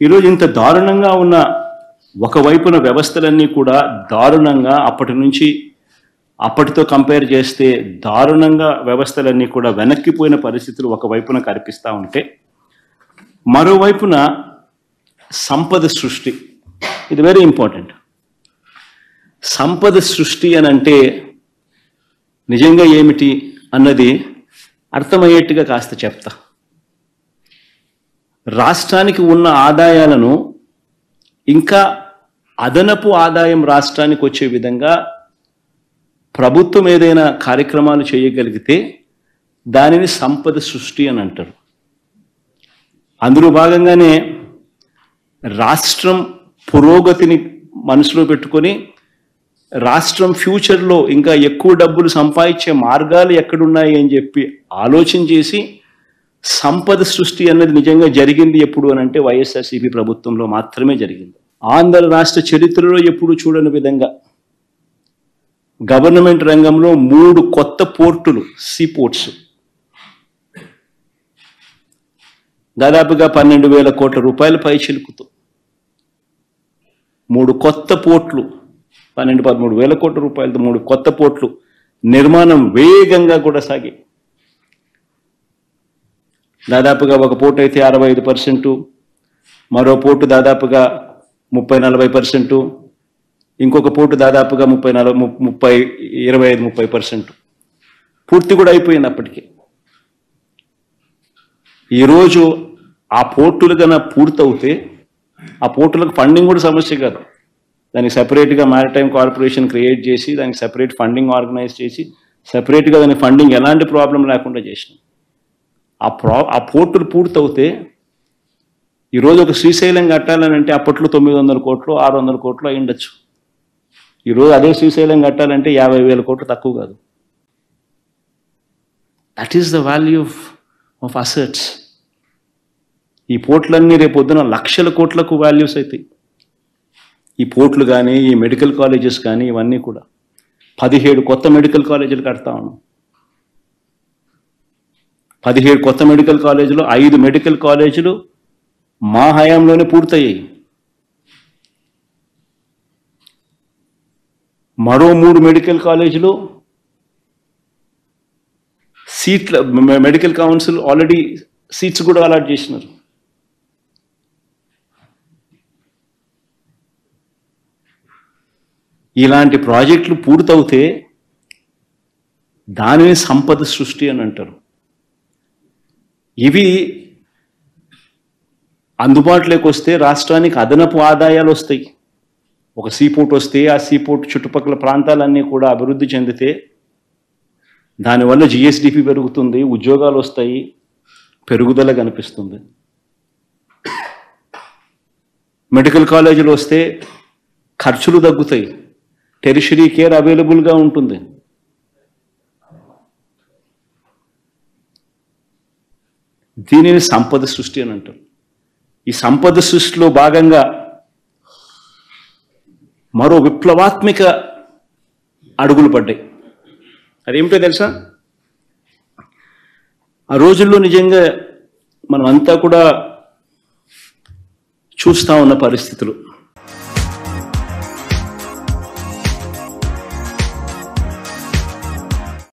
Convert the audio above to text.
ఈరోజు ఇంత దారుణంగా ఉన్న ఒకవైపున వ్యవస్థలన్నీ కూడా దారుణంగా అప్పటితో కంపేర్ చేస్తే దారుణంగా వ్యవస్థలన్నీ కూడా వెనక్కిపోయిన పరిస్థితులు ఒకవైపున కనిపిస్తూ ఉంటే, మరోవైపున సంపద సృష్టి, ఇది వెరీ ఇంపార్టెంట్. సంపద సృష్టి అని అంటే నిజంగా ఏమిటి అన్నది అర్థమయ్యేట్టుగా కాస్త చెప్తా. రాష్ట్రానికి ఉన్న ఆదాయాలను ఇంకా అదనపు ఆదాయం రాష్ట్రానికి వచ్చే విధంగా ప్రభుత్వం ఏదైనా కార్యక్రమాలు చేయగలిగితే దానిని సంపద సృష్టి అని అంటారు. అందులో భాగంగానే రాష్ట్రం పురోగతిని మనసులో పెట్టుకొని రాష్ట్రం ఫ్యూచర్లో ఇంకా ఎక్కువ డబ్బులు సంపాదించే మార్గాలు ఎక్కడున్నాయి అని చెప్పి ఆలోచన చేసి సంపద సృష్టి అన్నది నిజంగా జరిగింది ఎప్పుడు అని అంటే వైఎస్ఆర్సీపీ ప్రభుత్వంలో మాత్రమే జరిగింది. ఆంధ్ర రాష్ట్ర చరిత్రలో ఎప్పుడు చూడని విధంగా గవర్నమెంట్ రంగంలో 3 కొత్త పోర్టులు, సీపోర్ట్స్, దాదాపుగా 12,000 కోట్ల రూపాయల పై చిలుకుతూ 3 కొత్త పోర్ట్లు, 12-13 కోట్ల రూపాయలతో 3 కొత్త పోర్ట్లు నిర్మాణం వేగంగా కూడా సాగి, దాదాపుగా ఒక పోర్టు అయితే 65%, మరో పోర్టు దాదాపుగా 30-40%, ఇంకొక పోర్టు దాదాపుగా 25-30% పూర్తి కూడా అయిపోయింది అప్పటికి. ఈరోజు ఆ పోర్టులు కన్నా పూర్తవుతే ఆ పోర్టులకు ఫండింగ్ కూడా సమస్య కాదు. దానికి సపరేట్గా మ్యారిటైమ్ కార్పొరేషన్ క్రియేట్ చేసి దానికి సపరేట్ ఫండింగ్ ఆర్గనైజ్ చేసి సపరేట్గా దాని ఫండింగ్ ఎలాంటి ప్రాబ్లం లేకుండా చేసినాం. ఆ పోర్టులు పూర్తవుతే ఈరోజు ఒక శ్రీశైలం కట్టాలని అంటే అప్పట్లో 900 కోట్లు 600 కోట్లు అయి ఉండొచ్చు. ఈరోజు అదే శ్రీశైలం కట్టాలంటే 50,000 కోట్లు తక్కువ కాదు. That is the value of assets. ఈ పోర్టులన్నీ రేపొద్దున లక్షల కోట్లకు వాల్యూస్ అవుతాయి. ఈ పోర్టులు కానీ ఈ మెడికల్ కాలేజెస్ కానీ ఇవన్నీ కూడా 17 కొత్త మెడికల్ కాలేజీలు కడతా ఉన్నాం. 17 కొత్త మెడికల్ కాలేజీలు, 5 మెడికల్ కాలేజీలు మా హయాంలోనే పూర్తయ్యాయి. మరో 3 మెడికల్ కాలేజీలు సీట్ల మెడికల్ కౌన్సిల్ ఆల్రెడీ సీట్స్ కూడా అలాట్ చేసినారు. ఇలాంటి ప్రాజెక్టులు పూర్తవుతే దానిని సంపద సృష్టి అని అంటారు. ఇవి అందుబాటులోకి వస్తే రాష్ట్రానికి అదనపు ఆదాయాలు వస్తాయి. ఒక సీపోర్ట్ వస్తే ఆ సీపోర్ట్ చుట్టుపక్కల ప్రాంతాలన్నీ కూడా అభివృద్ధి చెందితే దానివల్ల జిఎస్డిపి పెరుగుతుంది, ఉద్యోగాలు వస్తాయి, పెరుగుదల కనిపిస్తుంది. మెడికల్ కాలేజీలు వస్తే ఖర్చులు తగ్గుతాయి, టెరిషరీ కేర్ అవైలబుల్గా ఉంటుంది. దీనిని సంపద సృష్టి అని అంటారు. ఈ సంపద సృష్టిలో భాగంగా మరో విప్లవాత్మక అడుగులు పడ్డాయి. అదేమిటో తెలుసా? ఆ రోజుల్లో నిజంగా మనం అంతా కూడా చూస్తూ ఉన్న పరిస్థితులు.